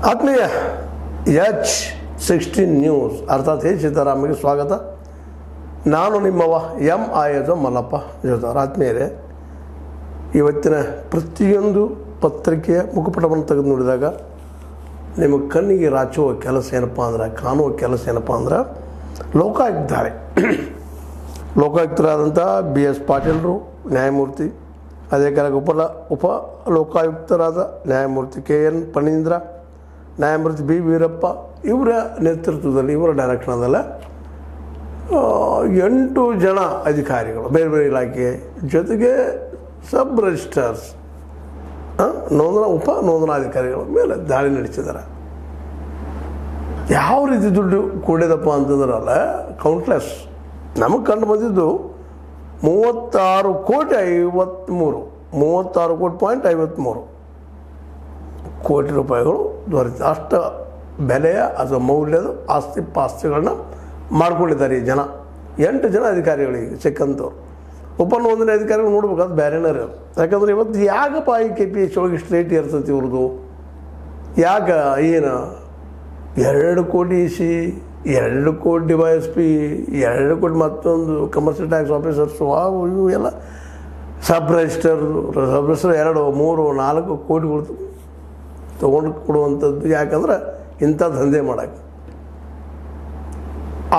ಆತ್ಮೀಯ H16 news ಅರ್ಥಾತ್ ಹೇ ಸೀತಾರಾಮಗೆ ಸ್ವಾಗತ. ನಾನು ನಿಮ್ಮವ ಎಂ ಮಲ್ಲಪ್ಪ ಜೋತಾರ್. ಆತ್ಮೀಯರೇ, ಇವತ್ತಿನ ಪ್ರತಿಯೊಂದು ಪತ್ರಿಕೆಯ ಮುಖಪಟವನ್ನು ತೆಗೆದು ನೋಡಿದಾಗ ನಿಮ್ಮ ಕಣ್ಣಿಗೆ ರಾಚುವ ಕೆಲಸ ಏನಪ್ಪ ಅಂದ್ರೆ, ಕಾಣುವ ಕೆಲಸ ಏನಪ್ಪ ಅಂದ್ರೆ, ಲೋಕಾಯುಕ್ತರೆ ಲೋಕಾಯುಕ್ತರಾದಂಥ BS ಪಾಟೀಲರು ನ್ಯಾಯಮೂರ್ತಿ, ಅದೇ ಕಾಲಕ್ಕೆ ಉಪ ಲೋಕಾಯುಕ್ತರಾದ ನ್ಯಾಯಮೂರ್ತಿ KN ಫಣೀಂದ್ರ, ನ್ಯಾಯಮೂರ್ತಿ B ವೀರಪ್ಪ ಇವರ ನೇತೃತ್ವದಲ್ಲಿ, ಇವರ ಡೈರೆಕ್ಷನದಲ್ಲ 8 ಜನ ಅಧಿಕಾರಿಗಳು ಬೇರೆ ಬೇರೆ ಇಲಾಖೆ ಜೊತೆಗೆ ಸಬ್ ರಿಜಿಸ್ಟ್ರಾರ್ಸ್ ಉಪ ನೋಂದಣಾಧಿಕಾರಿಗಳ ಮೇಲೆ ದಾಳಿ ನಡೆಸಿದ್ದಾರೆ. ಯಾವ ರೀತಿ ದುಡ್ಡು ಕೂಡಿದಪ್ಪ ಅಂತಂದ್ರಲ್ಲ, ಕೌಂಟ್ಲೆಸ್. ನಮಗೆ ಕಂಡು ಬಂದಿದ್ದು 36 ಕೋಟಿ 53 ಕೋಟಿ ರೂಪಾಯಿಗಳು ದೊರೆತ ಅಷ್ಟು ಬೆಲೆಯ ಅಥವಾ ಮೌಲ್ಯದ ಪಾಸ್ತಿಗಳನ್ನ ಮಾಡ್ಕೊಂಡಿದ್ದಾರೆ ಈ ಜನ. 8 ಜನ ಅಧಿಕಾರಿಗಳಿಗೆ ಸಿಕ್ಕಂಥವ್ರು. ಉಪ ನೋಂದಣಿ ಅಧಿಕಾರಿಗಳು ನೋಡ್ಬೇಕಾದ್ರೆ ಬೇರೆನಾರ. ಯಾಕಂದ್ರೆ ಇವತ್ತು ಯಾಕಪ್ಪ ಈ KPH ಒಳಗೆ ಸ್ಟ್ರೇಟ್ ಇರ್ತೈತಿ ಇವ್ರದ್ದು? ಯಾಕೆ ಏನು 2 ಕೋಟಿ EC, 2 ಕೋಟಿ DYSP, 2 ಕೋಟಿ ಮತ್ತೊಂದು ಕಮರ್ಷಿಯಲ್ ಟ್ಯಾಕ್ಸ್ ಆಫೀಸರ್ಸು, ಇವು ಎಲ್ಲ ಸಬ್ ರಿಜಿಸ್ಟರ್ 2, 3, 4 ಕೋಟಿಗಳು ತೊಗೊಂಡು ಕೊಡುವಂಥದ್ದು. ಯಾಕಂದ್ರೆ ಇಂಥ ದಂಧೆ ಮಾಡೋಕ್ಕೆ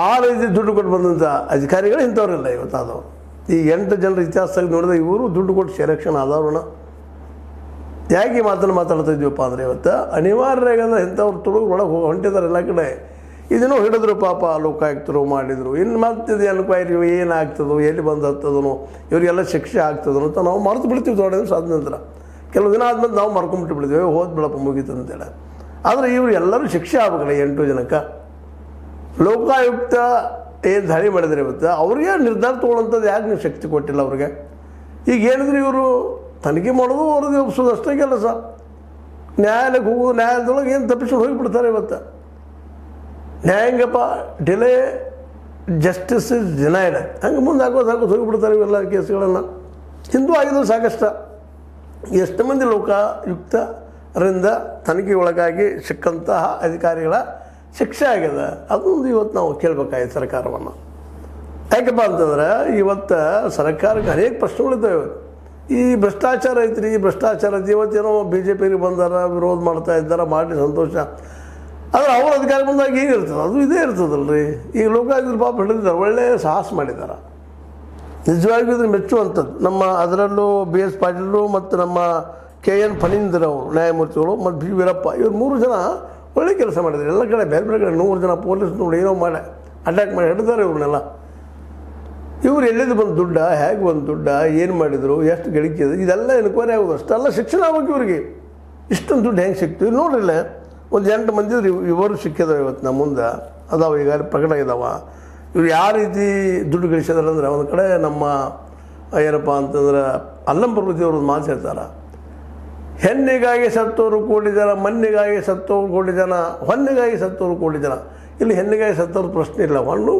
ಆ ರೀತಿ ದುಡ್ಡು ಕೊಟ್ಟು ಬಂದಂಥ ಅಧಿಕಾರಿಗಳು ಇಂಥವ್ರಿಲ್ಲ ಇವತ್ತು ಆದವರು. ಈ 8 ಜನರ ಇತಿಹಾಸದಾಗ ನೋಡಿದ್ರೆ ಇವರು ದುಡ್ಡು ಕೊಟ್ಟು ಸೆಲೆಕ್ಷನ್ ಆದವ್ರನ್ನ. ಯಾಕೆ ಮಾತಾಡ್ತಾ ಇದ್ದೀವಪ್ಪ ಅಂದರೆ, ಇವತ್ತು ಅನಿವಾರ್ಯಗಂದ್ರೆ ಇಂಥವ್ರು ತುಳುಗು ಒಳಗೆ ಹೊಂಟಿದ್ದಾರೆ ಎಲ್ಲ ಕಡೆ. ಇದನ್ನು ಹಿಡಿದ್ರು ಪಾಪ ಲೋಕಾಯುಕ್ತರು ಮಾಡಿದರು. ಇನ್ನು ಮತ್ತಿದು ಎನ್ಕ್ವೈರಿ ಏನಾಗ್ತದೋ, ಎಲ್ಲಿ ಬಂದು ಹತ್ತದನೋ, ಇವರಿಗೆಲ್ಲ ಶಿಕ್ಷೆ ಆಗ್ತದೋ ಅಂತ ನಾವು ಮರೆತು ಬಿಡ್ತೀವಿ. ದೊಡ್ಡ ದಿವಸ ಆದ ನಂತರ ಕೆಲವು ದಿನ ಆದ್ಮೇಲೆ ನಾವು ಮರ್ಕೊಂಬಿಟ್ಟು ಬಿಡ್ತೀವಿ, ಹೋದ್ ಬಿಡಪ್ಪ ಮುಗೀತು ಅಂತೇಳಿ. ಆದರೆ ಇವರು ಎಲ್ಲರೂ ಶಿಕ್ಷೆ ಆಗ್ಬೇಕಲ್ಲ 8 ಜನಕ್ಕೆ. ಲೋಕಾಯುಕ್ತ ಏನು ದಾಳಿ ಮಾಡಿದರೆ ಇವತ್ತು ಅವ್ರಿಗೆ ನಿರ್ಧಾರ ತೊಗೊಳ್ಳೋಂಥದ್ದು ಯಾಕೆ ನೀವು ಶಕ್ತಿ ಕೊಟ್ಟಿಲ್ಲ ಅವ್ರಿಗೆ? ಈಗ ಏನಿದ್ರು ಇವರು ತನಿಖೆ ಮಾಡೋದು, ವರದಿ ಒಪ್ಸೋದು ಅಷ್ಟೇ ಕೆಲಸ. ನ್ಯಾಯಾಲಯಕ್ಕೆ ಹೋಗೋದು, ನ್ಯಾಯಾಲಯದೊಳಗೆ ಏನು ತಪ್ಪಿಸ್ಕೊಂಡು ಹೋಗಿಬಿಡ್ತಾರೆ ಇವತ್ತು. ನ್ಯಾಯಾಂಗಪ್ಪ ಡಿಲೇ ಜಸ್ಟಿಸ್ ಇಸ್ ಡಿನೈಡ್, ಹಂಗೆ ಮುಂದೆ ಹಾಕೋದು ಹೋಗಿಬಿಡ್ತಾರೆ ಇವೆಲ್ಲ ಕೇಸ್ಗಳನ್ನು. ಹಿಂದೂ ಆಗಿದ್ರು ಸಾಕಷ್ಟು. ಎಷ್ಟು ಮಂದಿ ಲೋಕಾಯುಕ್ತರಿಂದ ತನಿಖೆ ಒಳಗಾಗಿ ಸಿಕ್ಕಂತಹ ಅಧಿಕಾರಿಗಳ ಶಿಕ್ಷೆ ಆಗಿದೆ, ಅದೊಂದು ಇವತ್ತು ನಾವು ಕೇಳಬೇಕಾಗಿದೆ ಸರ್ಕಾರವನ್ನು. ಯಾಕಪ್ಪ ಅಂತಂದ್ರೆ ಇವತ್ತು ಸರ್ಕಾರಕ್ಕೆ ಅನೇಕ ಪ್ರಶ್ನೆಗಳಿದ್ದಾವೆ. ಇವತ್ತು ಈ ಭ್ರಷ್ಟಾಚಾರ ಐತ್ರಿ, ಈ ಭ್ರಷ್ಟಾಚಾರ ಐತಿ. ಇವತ್ತೇನೋ BJPಗೆ ಬಂದಾರ, ವಿರೋಧ ಮಾಡ್ತಾ ಇದ್ದಾರೆ, ಮಾಡಿ ಸಂತೋಷ. ಆದರೆ ಅವ್ರ ಅಧಿಕಾರ ಬಂದಾಗ ಏನಿರ್ತದೆ, ಅದು ಇದೇ ಇರ್ತದಲ್ರಿ. ಈಗ ಲೋಕಾಯುಕ್ತರು ಪಾಪ ಹಿಡಿದಿದ್ದಾರೆ, ಒಳ್ಳೆಯ ಸಾಹಸ ಮಾಡಿದ್ದಾರೆ. ನಿಜವಾಗಿಯೂ ಇದನ್ನು ಮೆಚ್ಚುವಂಥದ್ದು. ನಮ್ಮ ಅದರಲ್ಲೂ BS ಪಾಟೀಲರು ಮತ್ತು ನಮ್ಮ KN ಫಣೀಂದ್ರ ಅವರು ನ್ಯಾಯಮೂರ್ತಿಗಳು ಮತ್ತು B ವೀರಪ್ಪ ಇವ್ರು 3 ಜನ ಒಳ್ಳೆ ಕೆಲಸ ಮಾಡಿದ್ದಾರೆ. ಎಲ್ಲ ಕಡೆ ಬೇರೆ ಬೇರೆ ಕಡೆ 100 ಜನ ಪೊಲೀಸ್ ನೋಡಿ ಏನೋ ಮಾಡಿ ಅಟ್ಯಾಕ್ ಮಾಡಿ ಹಿಡಿದಾರೆ ಇವ್ರನ್ನೆಲ್ಲ. ಇವ್ರು ಎಲ್ಲಿದ್ದು ಬಂದು ದುಡ್ಡ, ಹೇಗೆ ಬಂದು ದುಡ್ಡ, ಏನು ಮಾಡಿದರು, ಎಷ್ಟು ಗಳಿಕೆ ಇದೆ, ಇದೆಲ್ಲ ಎನ್ಕ್ವೈರಿ ಆಗೋದು. ಅಷ್ಟೆಲ್ಲ ಶಿಕ್ಷಣ ಆಗ್ಬೇಕು ಇವ್ರಿಗೆ. ಇಷ್ಟೊಂದು ದುಡ್ಡು ಹೆಂಗೆ ಸಿಕ್ತು ನೋಡ್ರಿಲ್ಲ. ಒಂದು 8 ಮಂದಿ ಇವರು ಸಿಕ್ಕಿದಾವೆ ಇವತ್ತು ನಮ್ಮ ಮುಂದೆ ಅದಾವ, ಈಗ ಪ್ರಕಟ ಇದ್ದಾವ. ಇವ್ರು ಯಾವ ರೀತಿ ದುಡ್ಡು ಗಳಿಸಿದಾರೆ ಅಂದರೆ, ಒಂದು ಕಡೆ ನಮ್ಮ ಏನಪ್ಪ ಅಂತಂದ್ರೆ ಅಲ್ಲಂ ಪ್ರಭೃತಿ ಅವ್ರದ್ದು ಮಾತು ಹೇಳ್ತಾರೆ, ಹೆಣ್ಣಿಗಾಗಿ ಸತ್ತೋರು ಕೋಟಿ ಜನ, ಮಣ್ಣಿಗಾಗಿ ಸತ್ತೋರು ಕೋಟಿ ಜನ, ಹೊನ್ನಿಗಾಗಿ ಸತ್ತೋರು ಕೋಟಿ ಜನ. ಇಲ್ಲಿ ಹೆಣ್ಣಿಗಾಗಿ ಸತ್ತೋರು ಪ್ರಶ್ನೆ ಇಲ್ಲ, ಹೊಣ್ಣು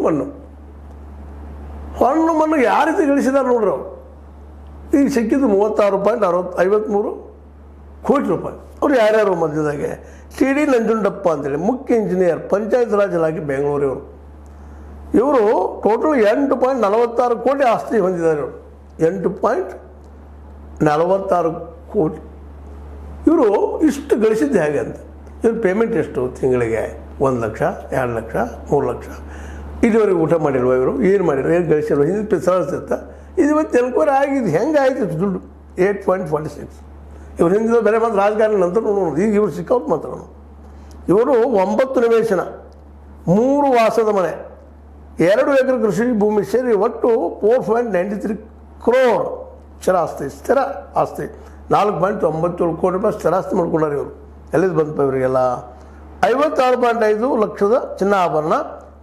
ಮಣ್ಣು ಯಾವ ರೀತಿ ಗಳಿಸಿದಾರೆ ನೋಡ್ರಿ ಅವ್ರು. ಈಗ ಸಿಕ್ಕಿದ್ದು 36.53 ಕೋಟಿ ರೂಪಾಯಿ. ಅವ್ರು ಯಾರ್ಯಾರು ಮಧ್ಯದಾಗೆ TD ನಂಜುಂಡಪ್ಪ ಅಂತೇಳಿ ಮುಖ್ಯ ಇಂಜಿನಿಯರ್, ಪಂಚಾಯತ್ ರಾಜ್ ಇಲಾಖೆ ಬೆಂಗಳೂರಿವರು. ಇವರು ಟೋಟಲ್ 8.46 ಕೋಟಿ ಆಸ್ತಿ ಹೊಂದಿದ್ದಾರೆ. ಇವರು 8.46 ಕೋಟಿ. ಇವರು ಇಷ್ಟು ಗಳಿಸಿದ್ದು ಹೇಗೆ ಅಂತ. ಇವ್ರ ಪೇಮೆಂಟ್ ಎಷ್ಟು ತಿಂಗಳಿಗೆ? 1 ಲಕ್ಷ, 2 ಲಕ್ಷ, 3 ಲಕ್ಷ. ಇದುವರೆಗೆ ಊಟ ಮಾಡಿಲ್ವ ಇವರು? ಏನು ಮಾಡಿರೋ, ಏನು ಗಳಿಸಿಲ್ವ? ಹಿಂದೆ ಸರಸ್ತಿತ್ತ. ಇದು ಇವತ್ತು ಎನ್ಕ್ವೈರಿ ಆಗಿದ್ದು ಹೆಂಗೆ ಆಯ್ತು ದುಡ್ಡು? 8.46. ಇವ್ರು ಹಿಂದಿನ ಬೇರೆ ಮಾತ್ರ ರಾಜಕಾರಣ ನಂತರ ನೋಡೋದು. ಈಗ ಇವ್ರು ಸಿಕ್ಕೌಟ್ ಮಾತಾಡೋಣ. ಇವರು 9 ನಿವೇಶನ, 3 ವಾಸದ ಮನೆ, 2 ಎಕರೆ ಕೃಷಿ ಭೂಮಿ ಸೇರಿ ಒಟ್ಟು 4.93 ಕ್ರೋರ್ ಸ್ಥಿರ ಆಸ್ತಿ, 4.97 ಕೋಟಿ ರೂಪಾಯಿ ಸ್ಥಿರಾಸ್ತಿ ಮಾಡ್ಕೊಂಡಾರೆ ಇವರು. ಎಲ್ಲಿದ್ದು ಬಂತು ಇವರಿಗೆಲ್ಲ? 56.5 ಲಕ್ಷದ ಚಿನ್ನ ಆಭರಣ,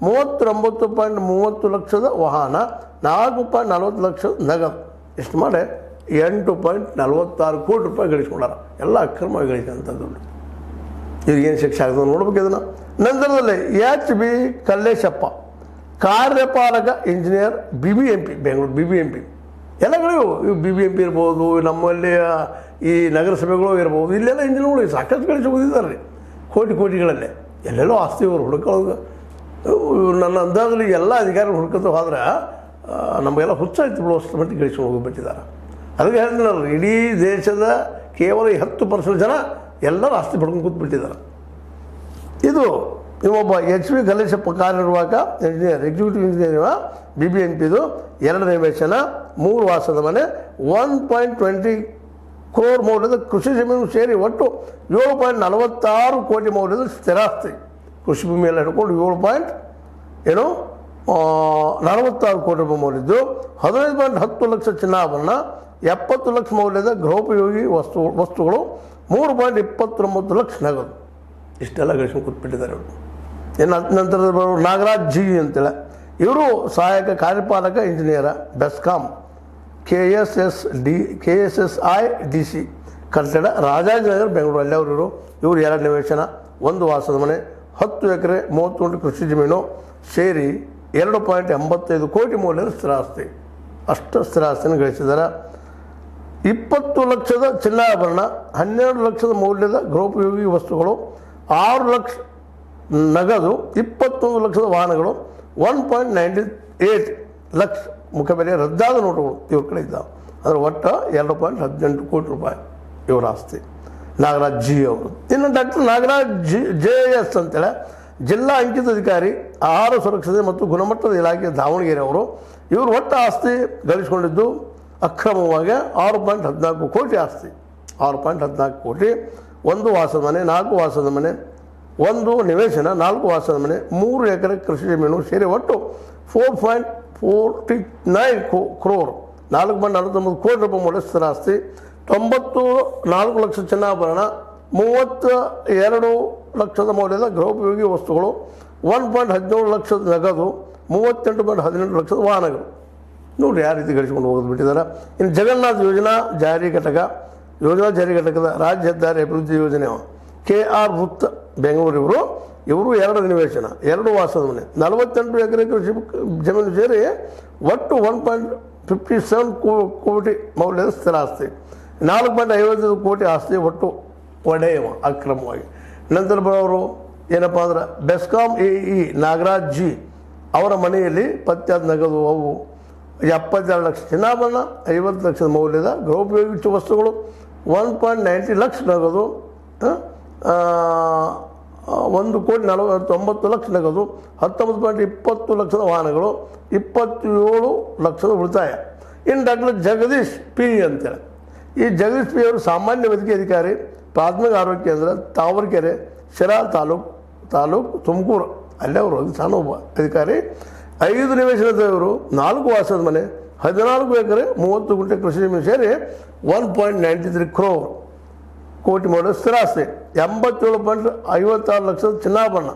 39.30 ಲಕ್ಷದ ವಾಹನ, 4.40 ಲಕ್ಷದ ನಗದು. ಇಷ್ಟು ಮಾಡಿ 8.46 ಕೋಟಿ ರೂಪಾಯಿ ಗಳಿಸ್ಕೊಂಡಾರ. ಎಲ್ಲ ಅಕ್ರಮವಾಗಿ ಗಳಿಸಿದಂಥ ದುಡ್ಡು. ಇವ್ರಿಗೇನು ಶಿಕ್ಷೆ ಆಗ್ತದೆ ನೋಡ್ಬೇಕು ಇದನ್ನು. ನಂತರದಲ್ಲಿ HB ಕಲ್ಲೇಶಪ್ಪ, ಕಾರ್ಯಪಾಲಕ ಇಂಜಿನಿಯರ್, BBMP ಬೆಂಗಳೂರು, BBMP ಎಲ್ಲಗಳಿವು. ಇವು BBMP ಇರ್ಬೋದು, ನಮ್ಮಲ್ಲಿ ಈ ನಗರಸಭೆಗಳು ಇರ್ಬೋದು, ಇಲ್ಲೆಲ್ಲ ಇಂಜಿನ್ಗಳು ಸಾಕಷ್ಟು ಗಳಿಸಿ ಓದಿದ್ದಾರೆ ರೀ. ಕೋಟಿಗಳಲ್ಲೇ ಎಲ್ಲೆಲ್ಲೋ ಆಸ್ತಿ ಇವರು ಹುಡುಕೊಳ್ಳೋದು. ನನ್ನ ಅಂದಾಜಲ್ಲಿ ಎಲ್ಲ ಅಧಿಕಾರಿಗಳು ಹುಡುಕೋದು ಹೋದ್ರೆ ನಮಗೆಲ್ಲ ಹುಚ್ಚಾಯ್ತು ಬಿಡುವಷ್ಟು ಮಟ್ಟಿಗೆ ಗಳಿಸ್ಕೊಂಡು ಹೋಗಿಬಿಟ್ಟಿದ್ದಾರೆ. ಅದಕ್ಕೆ ಹೇಳ್ತೀನಲ್ಲ, ಇಡೀ ದೇಶದ ಕೇವಲ 10% ಜನ ಎಲ್ಲರೂ ಆಸ್ತಿ ಪಡ್ಕೊಂಡು ಕೂತ್ಬಿಟ್ಟಿದ್ದಾರೆ. ಇದು ಇವೊಬ್ಬ HV ಗಲೇಶಪ್ಪ ಕಾರ್ಯನಿರ್ವಾಹಕ ಇಂಜಿನಿಯರ್, ಎಕ್ಸಿಕ್ಯೂಟಿವ್ ಇಂಜಿನಿಯರ್, BBMPದು 2ನೇ ವೇತನ, 3 ವಾಸದ ಮನೆ, 1.20 crore ಮೌಲ್ಯದ ಕೃಷಿ ಜಮೀನು ಸೇರಿ ಒಟ್ಟು 7.46 ಕೋಟಿ ಮೌಲ್ಯದ ಸ್ಥಿರಾಸ್ತಿ. ಕೃಷಿ ಭೂಮಿಯೆಲ್ಲ ಹಿಡ್ಕೊಂಡು 7.46 ಕೋಟಿ ರೂಪಾಯಿ ಮೌಲ್ಯದ್ದು, 15.10 ಲಕ್ಷ ಚಿನ್ನಾಭರಣ, 70 ಲಕ್ಷ ಮೌಲ್ಯದ ಗೃಹೋಪಯೋಗಿ ವಸ್ತುಗಳು, 3.29 ಲಕ್ಷ ನಗದು. ಇಷ್ಟೆಲ್ಲ ಗಳಿಸ್ಕೊಂಡು ಕೂತ್ಬಿಟ್ಟಿದ್ದಾರೆ ಇವರು. ಇನ್ನು ನಂತರದ ಬರೋರು ನಾಗರಾಜ್ ಜಿ ಅಂತೇಳಿ, ಇವರು ಸಹಾಯಕ ಕಾರ್ಯಪಾಲಕ ಇಂಜಿನಿಯರ, ಬೆಸ್ಕಾಂ, KSSIDC ಕಟ್ಟಡ, ರಾಜಾಜಿನಗರ, ಬೆಂಗಳೂರು. ಅಲ್ಲವರು ಇವರು 2ನೇ ವೇತನ, 1 ವಾಸದ ಮನೆ, 10 ಎಕರೆ 30 ಕೃಷಿ ಜಮೀನು ಸೇರಿ 2.85 ಕೋಟಿ ಮೌಲ್ಯದ ಸ್ಥಿರಾಸ್ತಿ. ಅಷ್ಟು ಸ್ಥಿರಾಸ್ತಿಯನ್ನು ಗಳಿಸಿದ್ದಾರೆ. 20 ಲಕ್ಷದ ಚಿನ್ನಾಭರಣ, 12 ಲಕ್ಷದ ಮೌಲ್ಯದ ಗೃಹೋಪಯೋಗಿ ವಸ್ತುಗಳು, 6 ಲಕ್ಷ ನಗದು, 21 ಲಕ್ಷದ ವಾಹನಗಳು, 1.98 ಲಕ್ಷ ಮುಖಬೆಲೆ ರದ್ದಾದ ನೋಟುಗಳು ಇವ್ರ ಕಡೆ ಇದ್ದಾವೆ. ಅಂದರೆ ಒಟ್ಟು 2.18 ಕೋಟಿ ರೂಪಾಯಿ ಇವರ ಆಸ್ತಿ, ನಾಗರಾಜ್ ಜಿ ಅವರು. ಇನ್ನು ಡಾಕ್ಟರ್ ನಾಗರಾಜ್ JS ಅಂತೇಳಿ ಜಿಲ್ಲಾ ಅಂಕಿತ ಅಧಿಕಾರಿ, ಆಹಾರ ಸುರಕ್ಷತೆ ಮತ್ತು ಗುಣಮಟ್ಟದ ಇಲಾಖೆ, ದಾವಣಗೆರೆ ಅವರು. ಇವರು ಒಟ್ಟು ಆಸ್ತಿ ಗಳಿಸಿಕೊಂಡಿದ್ದು ಅಕ್ರಮವಾಗಿ 6.14 ಕೋಟಿ ಆಸ್ತಿ. 6.14 ಕೋಟಿ, 1 ವಾಸದ ಮನೆ, 4 ವಾಸದ ಮನೆ, 1 ನಿವೇಶನ, 4 ವಾಸದ ಮನೆ, 3 ಎಕರೆ ಕೃಷಿ ಜಮೀನು ಸೇರಿ ಒಟ್ಟು 4.49 crore, 4.49 ಕೋಟಿ ರೂಪಾಯಿ ಮೌಲ್ಯ ಸ್ಥಿರಾಸ್ತಿ, 94 ಲಕ್ಷ ಚಿನ್ನಾಭರಣ, 32 ಲಕ್ಷದ ಮೌಲ್ಯದ ಗೃಹೋಪಯೋಗಿ ವಸ್ತುಗಳು, 1.17 ಲಕ್ಷದ ನಗದು, 38.18 ಲಕ್ಷದ ವಾಹನಗಳು. ನೋಡಿ ಯಾವ ರೀತಿ ಗಳಿಸಿಕೊಂಡು ಹೋಗೋದು ಬಿಟ್ಟಿದ್ದಾರೆ. ಇನ್ನು ಜಗನ್ನಾಥ್ ಯೋಜನಾ ಜಾರಿ ಘಟಕದ ರಾಜ್ಯ ಹೆದ್ದಾರಿ ಅಭಿವೃದ್ಧಿ ಯೋಜನೆ, KR ವೃತ್ತ, ಬೆಂಗಳೂರು. ಇವರು 2 ನಿವೇಶನ, 2 ವಾಸದ ಮನೆ, 48 ಎಕರೆ ಕೃಷಿ ಜಮೀನು ಸೇರಿ ಒಟ್ಟು 1.57 ಕೋಟಿ ಮೌಲ್ಯದ ಸ್ಥಿರಾಸ್ತಿ, 4.55 ಕೋಟಿ ಆಸ್ತಿ ಒಟ್ಟು ಒಡೆಯುವ ಅಕ್ರಮವಾಗಿ. ನಂತರ ಬರೋರು ಏನಪ್ಪ ಅಂದ್ರೆ ಬೆಸ್ಕಾಂ AE ನಾಗರಾಜ್ ಜಿ ಅವರ ಮನೆಯಲ್ಲಿ ಪತ್ತೆಯಾದ ನಗದು ಅವು 72 ಲಕ್ಷ ಚಿನ್ನಾಭರಣ, 50 ಲಕ್ಷದ ಮೌಲ್ಯದ ಗೃಹೋಪಯೋಗಿ ವಸ್ತುಗಳು, 1.90 ಲಕ್ಷ ನಗದು, 1.49 ಲಕ್ಷ ನಗದು, 19.20 ಲಕ್ಷದ ವಾಹನಗಳು, 27 ಲಕ್ಷದ ಉಳಿತಾಯ. ಇನ್ನು ಡಾಕ್ಟರ್ ಜಗದೀಶ್ P ಅಂತೇಳಿ, ಈ ಜಗದೀಶ್ P ಅವರು ಸಾಮಾನ್ಯ ವೈದ್ಯಕೀಯ ಅಧಿಕಾರಿ, ಪ್ರಾಥಮಿಕ ಆರೋಗ್ಯ ಕೇಂದ್ರ, ತಾವರೆಕೆರೆ, ಶಿರಾ ತಾಲೂಕು ತುಮಕೂರು. ಅಲ್ಲೇ ಅವರು ಸಣ್ಣ ಒಬ್ಬ ಅಧಿಕಾರಿ. 5 ನಿವೇಶನದವರು, 4 ವಾಸದ ಮನೆ, 14 ಎಕರೆ 30 ಗುಂಟೆ ಕೃಷಿ ಜಮೀನು ಸೇರಿ 1.93 crore ಕೋಟಿ ಮೌಲ್ಯ ಸ್ಥಿರಾಸ್ತಿ, 87.56 ಲಕ್ಷದ ಚಿನ್ನಾಭರಣ,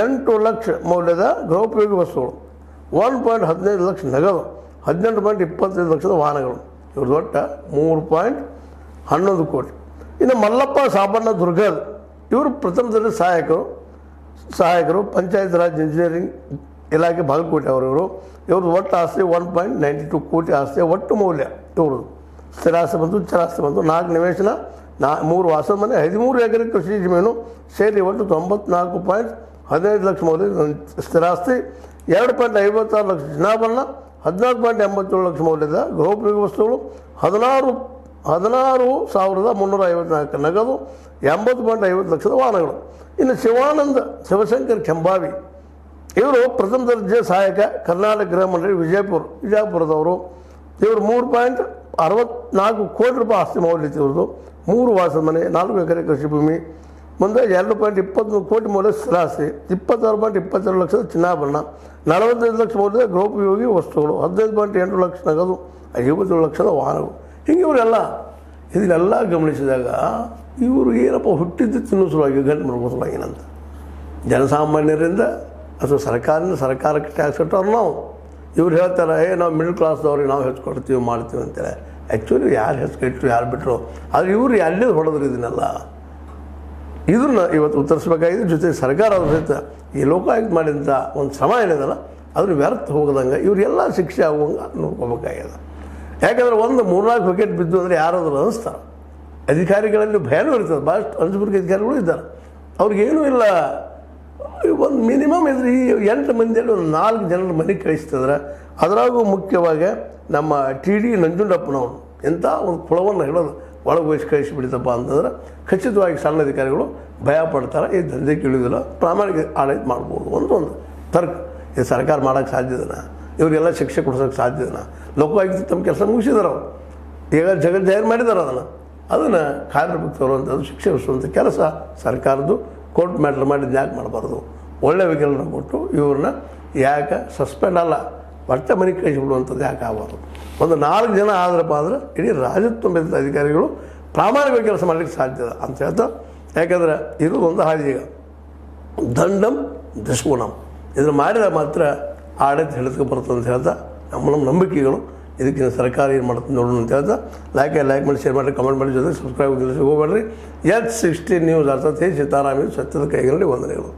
8 ಲಕ್ಷ ಮೌಲ್ಯದ ಗೃಹೋಪಯೋಗಿ ವಸ್ತುಗಳು, 1.15 ಲಕ್ಷ ನಗದು, 18.25 ಲಕ್ಷದ ವಾಹನಗಳು. ಇವ್ರದ್ದು ಒಟ್ಟ 3.11 ಕೋಟಿ. ಇನ್ನು ಮಲ್ಲಪ್ಪ ಸಾಬಣ್ಣ ದುರ್ಗದ್, ಇವರು ಪ್ರಥಮ ದರ್ಜೆ ಸಹಾಯಕರು, ಪಂಚಾಯತ್ ರಾಜ್ ಇಂಜಿನಿಯರಿಂಗ್ ಇಲಾಖೆ, ಬಾಗಲಕೋಟೆ ಅವರು. ಇವ್ರದ್ದು ಒಟ್ಟು ಆಸ್ತಿ 1.92 ಕೋಟಿ ಆಸ್ತಿ ಒಟ್ಟು ಮೌಲ್ಯ. ಇವ್ರದ್ದು ಸ್ಥಿರಾಸ್ತಿ ಬಂತು, ಚರಾಸ್ತಿ ಬಂತು, 4 ನಿವೇಶನ, 3 ವಾಸದ ಮನೆ, 13 ಎಕರೆ ಕೃಷಿ ಜಮೀನು ಸೇರಿ ಒಟ್ಟು 94.15 ಲಕ್ಷ ಮೌಲ್ಯ ಸ್ಥಿರಾಸ್ತಿ, 2.56 ಲಕ್ಷ ಚಿನ್ನಾಭರಣ, 14.87 ಲಕ್ಷ ಮೌಲ್ಯದ ಗೃಹೋಪಯೋಗಿ ವಸ್ತುಗಳು, 16,354 ನಗದು, 80.50 ಲಕ್ಷದ ವಾಹನಗಳು. ಇನ್ನು ಶಿವಶಂಕರ್ ಕೆಂಬಾವಿ, ಇವರು ಪ್ರಥಮ ದರ್ಜೆ ಸಹಾಯಕ, ಕರ್ನಾಟಕ ಗೃಹ ಮಂಡಳಿ, ವಿಜಯಪುರದವರು. ಇವರು 3.64 ಕೋಟಿ ರೂಪಾಯಿ ಆಸ್ತಿ ಮೌಲ್ಯ ಇವ್ರದ್ದು, 3 ವಾಸದ ಮನೆ, 4 ಎಕರೆ ಕೃಷಿ ಭೂಮಿ, ಮುಂದೆ 2.23 ಕೋಟಿ ಮೌಲ್ಯ ಸ್ಥಿರಾಸ್ತಿ, 26.22 ಲಕ್ಷದ ಚಿನ್ನಾಭರಣ, 45 ಲಕ್ಷ ಮೌಲ್ಯದ ಗೃಹೋಪಯೋಗಿ ವಸ್ತುಗಳು, 15.8 ಲಕ್ಷ ನಗದು, 57 ಲಕ್ಷದ ವಾಹನಗಳು. ಹಿಂಗೆ ಇವರೆಲ್ಲ ಇದನ್ನೆಲ್ಲ ಗಮನಿಸಿದಾಗ ಇವರು ಏನಪ್ಪ ಹುಟ್ಟಿದ್ದು ತಿನ್ನಿಸುವಾಗಿ ಗಂಟು ಮಾಡ್ಕೋಸಲಾಗಿ ಏನಂತ ಜನಸಾಮಾನ್ಯರಿಂದ ಅಥವಾ ಸರ್ಕಾರಕ್ಕೆ ಟ್ಯಾಕ್ಸ್ ಕಟ್ಟೋರು ನಾವು. ಇವ್ರು ಹೇಳ್ತಾರೆ, ನಾವು ಮಿಡಲ್ ಕ್ಲಾಸ್ದವ್ರಿಗೆ ನಾವು ಹೆಚ್ಚು ಮಾಡ್ತೀವಿ ಅಂತೇಳಿ. ಆ್ಯಕ್ಚುಲಿ ಯಾರು ಹೆಚ್ಚು ಯಾರು ಬಿಟ್ಟರು, ಆದರೆ ಇವರು ಎಲ್ಲಿಂದ ಹೊಡೆದ್ರು ಇದನ್ನೆಲ್ಲ. ಇದನ್ನು ಇವತ್ತು ಉತ್ತರಿಸ್ಬೇಕಾಗಿದೆ. ಜೊತೆಗೆ ಸರ್ಕಾರ ಅದ್ರ ಸಹಿತ ಈ ಲೋಕಾಯುಕ್ತ ಮಾಡಿದಂಥ ಒಂದು ಶ್ರಮ ಏನಿದಲ್ಲ ಅದನ್ನು ವ್ಯರ್ಥ ಹೋಗದಂಗೆ ಇವರೆಲ್ಲ ಶಿಕ್ಷೆ ಆಗುವಂಗೆ ನೋಡ್ಕೋಬೇಕಾಗಿದೆ. ಯಾಕಂದರೆ 3-4 ವಿಕೆಟ್ ಬಿದ್ದು ಅಂದರೆ ಯಾರಾದರೂ ಅನಿಸ್ತಾರೆ. ಅಧಿಕಾರಿಗಳಲ್ಲಿ ಭಯನೂ ಇರ್ತದೆ. ಭಾಳಷ್ಟು ಅಂಜುಬುರ್ಗಿ ಅಧಿಕಾರಿಗಳು ಇದ್ದಾರೆ. ಅವ್ರಿಗೇನೂ ಇಲ್ಲ. ಒಂದು ಮಿನಿಮಮ್ ಇದ್ರೆ ಈ 8 ಮಂದಿಯಲ್ಲಿ ಒಂದು 4 ಜನರ ಮನೆಗೆ ಕಳಿಸ್ತದ್ರೆ, ಅದರಾಗೂ ಮುಖ್ಯವಾಗಿ ನಮ್ಮ TD ನಂಜುಂಡಪ್ಪನವನು ಎಂಥ ಒಂದು ಕುಳವನ್ನು ಹೇಳೋದು ಒಳಗೆ ವಹಿಸಿ ಕಳಿಸಿಬಿಡ್ತಪ್ಪ ಅಂತಂದ್ರೆ ಖಚಿತವಾಗಿ ಸಣ್ಣ ಅಧಿಕಾರಿಗಳು ಭಯ ಪಡ್ತಾರೆ, ಈ ದಂಧೆಗೆ ಇಳಿದಿಲ್ಲ, ಪ್ರಾಮಾಣಿಕ ಆಡಳಿತ ಮಾಡ್ಬೋದು. ಒಂದು ತರ್ಕ ಇದು ಸರ್ಕಾರ ಮಾಡೋಕ್ಕೆ ಸಾಧ್ಯದನ, ಇವರಿಗೆಲ್ಲ ಶಿಕ್ಷೆ ಕೊಡ್ಸೋಕ್ಕೆ ಸಾಧ್ಯದನ? ಲೋಕವಾಯುಕ್ತ ತಮ್ಮ ಕೆಲಸ ಮುಗಿಸಿದಾರೆ, ಅವರು ಈಗ ಜಗತ್ತು ಜಾಹೀರು ಮಾಡಿದ್ದಾರೆ. ಅದನ್ನು ಕಾರ್ಯರೂಪಕ್ಕೆ ತರುವಂಥದ್ದು, ಶಿಕ್ಷೆ ವಿಸುವಂಥ ಕೆಲಸ ಸರ್ಕಾರದ್ದು. ಕೋರ್ಟ್ ಮ್ಯಾಟ್ರ್ ಮಾಡಿದ್ದು ಯಾಕೆ ಮಾಡಬಾರ್ದು? ಒಳ್ಳೆ ವಿಕಲನ ಕೊಟ್ಟು ಇವ್ರನ್ನ ಯಾಕೆ ಸಸ್ಪೆಂಡ್ ಅಲ್ಲ, ಒಟ್ಟೆ ಮನೆಗೆ ಕಳಿಸಿಬಿಡುವಂಥದ್ದು ಯಾಕೆ ಆಗಬಾರ್ದು? ಒಂದು 4 ಜನ ಆದ್ರಪ್ಪ ಅಂದ್ರೆ ಇಡೀ ರಾಜ್ಯದ ಮೆರೆದ ಅಧಿಕಾರಿಗಳು ಪ್ರಾಮಾಣಿಕ ಕೆಲಸ ಮಾಡಲಿಕ್ಕೆ ಸಾಧ್ಯ ಅಂತ ಹೇಳ್ತಾ. ಯಾಕಂದ್ರೆ ಇದು ಒಂದು ಹಾದಿ, ಈಗ ದಂಡಂ ದಶಗುಣಂ, ಇದನ್ನು ಮಾಡಿದಾಗ ಮಾತ್ರ ಆಡಳಿತ ಹಿಡಿದುಕೊ ಬರ್ತದೆ ಅಂತ ಹೇಳ್ತಾ ನಮ್ಮ ನಂಬಿಕೆಗಳು. ಇದಕ್ಕಿಂತ ಸರ್ಕಾರ ಏನು ಮಾಡ್ತದೆ ನೋಡೋಣ ಅಂತ ಹೇಳ್ತಾ ಲೈಕ್ ಮಾಡಿ, ಶೇರ್ ಮಾಡಿ, ಕಮೆಂಟ್ ಮಾಡಿ, ಜೊತೆ ಸಬ್ಸ್ಕ್ರೈಬ್ ಹೋಗಬೇಡ್ರಿ. H16 ನ್ಯೂಸ್ ಅರ್ಥಾತ್ ಸೀತಾರಾಮ ಸತ್ಯದ ಕೈಗಳಲ್ಲಿ ವಂದನೆಗಳು.